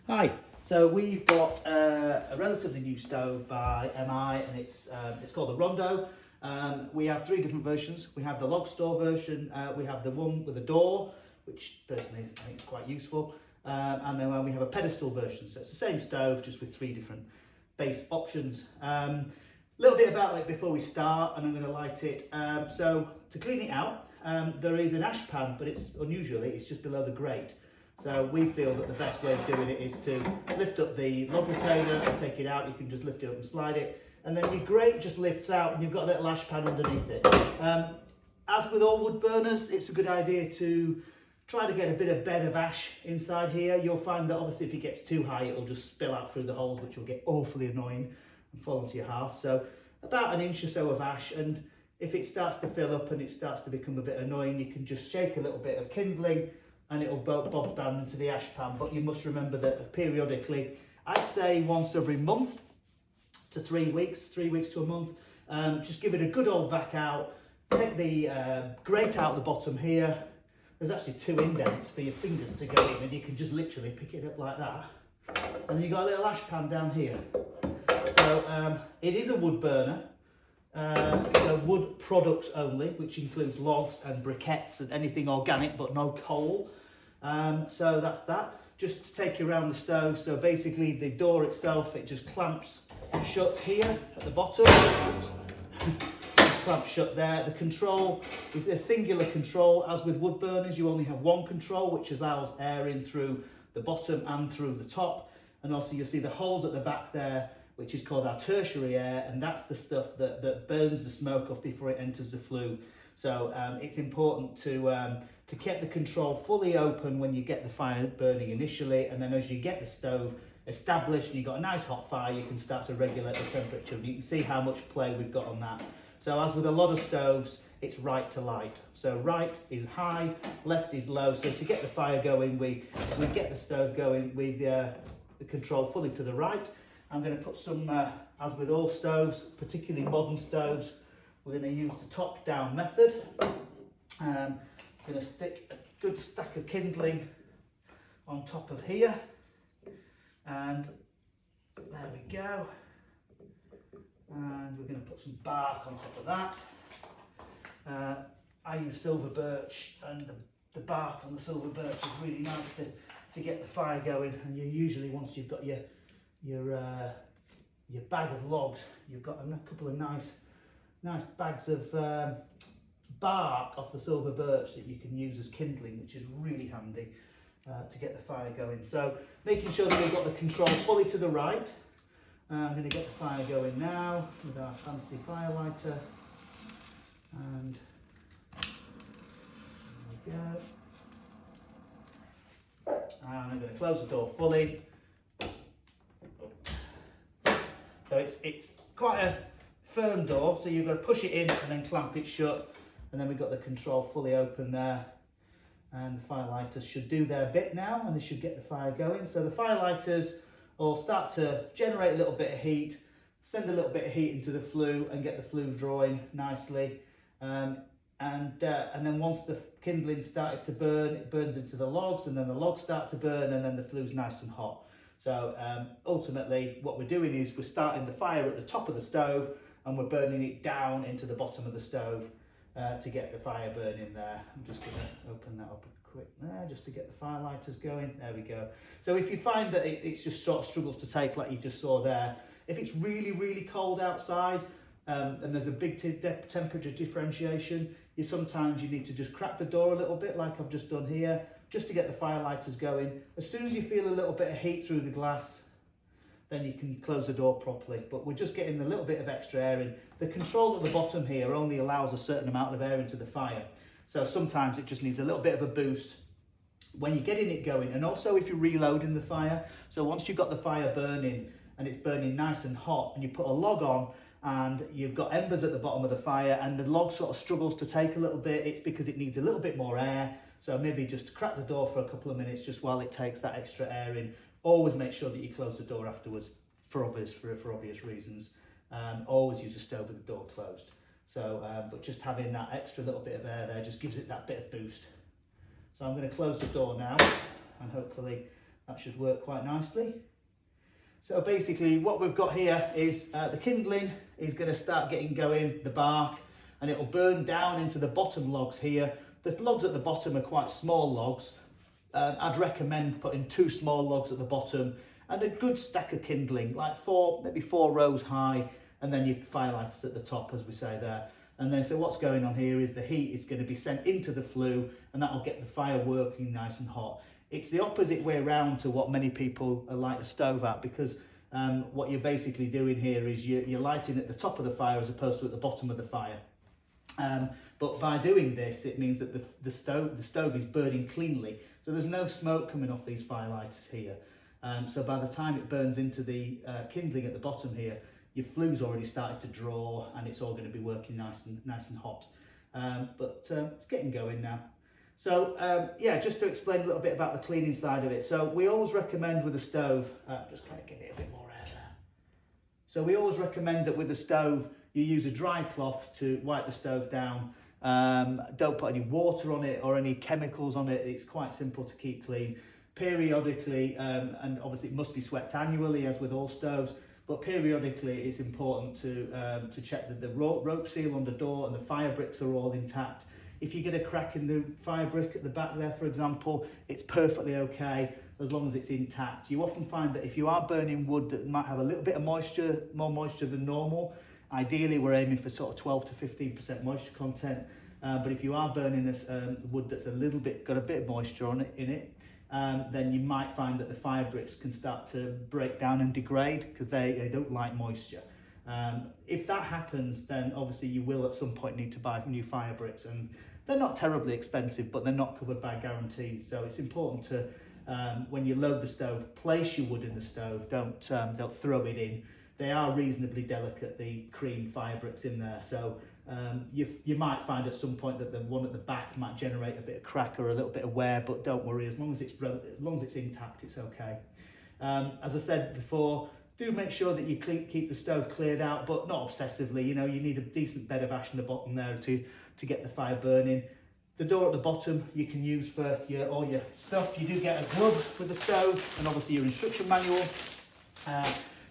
Hi, so we've got a relatively new stove by MI and it's called the Rondo. We have three different versions. We have the log store version, we have the one with a door, which personally I think is quite useful, and then we have a pedestal version. So it's the same stove just with three different base options. A little bit about it before we start, and I'm going to light it. So to clean it out, there is an ash pan, but it's unusually it's just below the grate. So we feel that the best way of doing it is to lift up the log retainer and take it out. You can just lift it up and slide it, and then your grate just lifts out and you've got a little ash pan underneath it. As with all wood burners, it's a good idea to try to get a bit of bed of ash inside here. You'll find that obviously if it gets too high, it'll just spill out through the holes, which will get awfully annoying and fall into your hearth. So about an inch or so of ash, and if it starts to fill up and it starts to become a bit annoying, you can just shake a little bit of kindling and it'll bob down into the ash pan. But you must remember that periodically, I'd say once every month to 3 weeks, 3 weeks to a month, just give it a good old vac out. Take the grate out the bottom here. There's actually 2 indents for your fingers to go in, and you can just literally pick it up like that. And then you've got a little ash pan down here. So it is a wood burner. So wood products only, which includes logs and briquettes and anything organic but no coal. So that's that. Just to take you around the stove, so basically the door itself, it just clamps shut here at the bottom. Clamp shut there. The control is a singular control. As with wood burners, you only have one control, which allows air in through the bottom and through the top. And also you'll see the holes at the back there, which is called our tertiary air, and that's the stuff that burns the smoke off before it enters the flue. So it's important to keep the control fully open when you get the fire burning initially, and then as you get the stove established and you've got a nice hot fire, you can start to regulate the temperature. And you can see how much play we've got on that. So as with a lot of stoves, it's right to light. So right is high, left is low. So to get the fire going, we get the stove going with the control fully to the right. I'm going to put some, as with all stoves, particularly modern stoves, we're going to use the top-down method. I'm going to stick a good stack of kindling on top of here, and there we go. And we're going to put some bark on top of that. I use silver birch, and the bark on the silver birch is really nice to get the fire going. And you usually, once you've got your bag of logs, you've got a couple of nice bags of bark off the silver birch that you can use as kindling, which is really handy to get the fire going. So making sure that we've got the control fully to the right. I'm going to get the fire going now with our fancy fire lighter, and there we go. And I'm going to close the door fully. So it's quite a firm door, so you've got to push it in and then clamp it shut, and then we've got the control fully open there, and the fire lighters should do their bit now, and they should get the fire going. So the fire lighters will start to generate a little bit of heat, send a little bit of heat into the flue and get the flue drawing nicely, and then once the kindling started to burn, it burns into the logs, and then the logs start to burn, and then the flue's nice and hot. So ultimately what we're doing is we're starting the fire at the top of the stove and we're burning it down into the bottom of the stove to get the fire burning there. I'm just going to open that up quick there just to get the fire lighters going. There we go. So if you find that it's just sort of struggles to take, like you just saw there, if it's really cold outside and there's a big temperature differentiation, sometimes you need to just crack the door a little bit like I've just done here, just to get the fire lighters going. As soon as you feel a little bit of heat through the glass, then you can close the door properly. But we're just getting a little bit of extra air in. The control at the bottom here only allows a certain amount of air into the fire. So sometimes it just needs a little bit of a boost when you're getting it going. And also if you're reloading the fire, so once you've got the fire burning and it's burning nice and hot, and you put a log on and you've got embers at the bottom of the fire and the log sort of struggles to take a little bit, it's because it needs a little bit more air. So maybe just crack the door for a couple of minutes just while it takes that extra air in. Always make sure that you close the door afterwards for obvious reasons. Always use a stove with the door closed. So, but just having that extra little bit of air there just gives it that bit of boost. So I'm going to close the door now, and hopefully that should work quite nicely. So basically what we've got here is the kindling is going to start getting going, the bark, and it will burn down into the bottom logs here. The logs at the bottom are quite small logs. I'd recommend putting 2 small logs at the bottom and a good stack of kindling, like maybe 4 rows high, and then your firelighters at the top, as we say there. And then so what's going on here is the heat is going to be sent into the flue, and that will get the fire working nice and hot. It's the opposite way around to what many people light a stove at, because what you're basically doing here is you're lighting at the top of the fire as opposed to at the bottom of the fire. But by doing this, it means that the stove is burning cleanly, so there's no smoke coming off these firelighters here. So by the time it burns into the kindling at the bottom here, your flue's already started to draw, and it's all going to be working nice and hot. But it's getting going now. So yeah, just to explain a little bit about the cleaning side of it. So we always recommend with a stove, just kind of get it a bit more air there. So we always recommend that with a stove, you use a dry cloth to wipe the stove down. Don't put any water on it or any chemicals on it. It's quite simple to keep clean. Periodically, and obviously it must be swept annually, as with all stoves, but periodically it's important to check that the rope seal on the door and the fire bricks are all intact. If you get a crack in the fire brick at the back there, for example, it's perfectly okay as long as it's intact. You often find that if you are burning wood that might have a little bit of moisture, more moisture than normal, ideally we're aiming for sort of 12 to 15% moisture content, but if you are burning wood that's got a bit of moisture in it, then you might find that the fire bricks can start to break down and degrade because they don't like moisture. If that happens, then obviously you will at some point need to buy new fire bricks, and they're not terribly expensive, but they're not covered by guarantees. So it's important to, when you load the stove, place your wood in the stove. Don't throw it in. They are reasonably delicate, the cream fire bricks in there. So you might find at some point that the one at the back might generate a bit of crack or a little bit of wear, but don't worry, as long as it's intact, it's okay. As I said before, do make sure that you keep the stove cleared out, but not obsessively. You know, you need a decent bed of ash in the bottom there to get the fire burning. The door at the bottom you can use for all your stuff. You do get a glove with the stove, and obviously your instruction manual.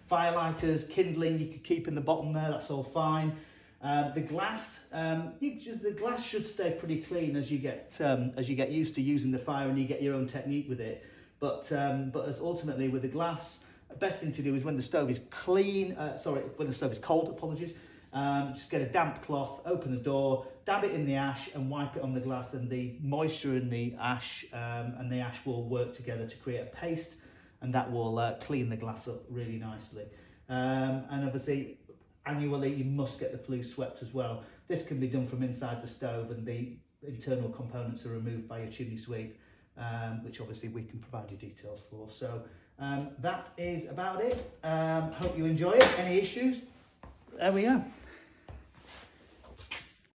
Fire lighters, kindling, you could keep in the bottom there. That's all fine. The glass, the glass should stay pretty clean as you get used to using the fire and you get your own technique with it. But as ultimately with the glass, the best thing to do is when the stove is when the stove is cold, apologies, just get a damp cloth, open the door, dab it in the ash and wipe it on the glass, and the moisture in the ash and the ash will work together to create a paste, and that will clean the glass up really nicely. And obviously, annually you must get the flue swept as well. This can be done from inside the stove, and the internal components are removed by your chimney sweep, which obviously we can provide you details for. So that is about it. Hope you enjoy it. Any issues? There we go.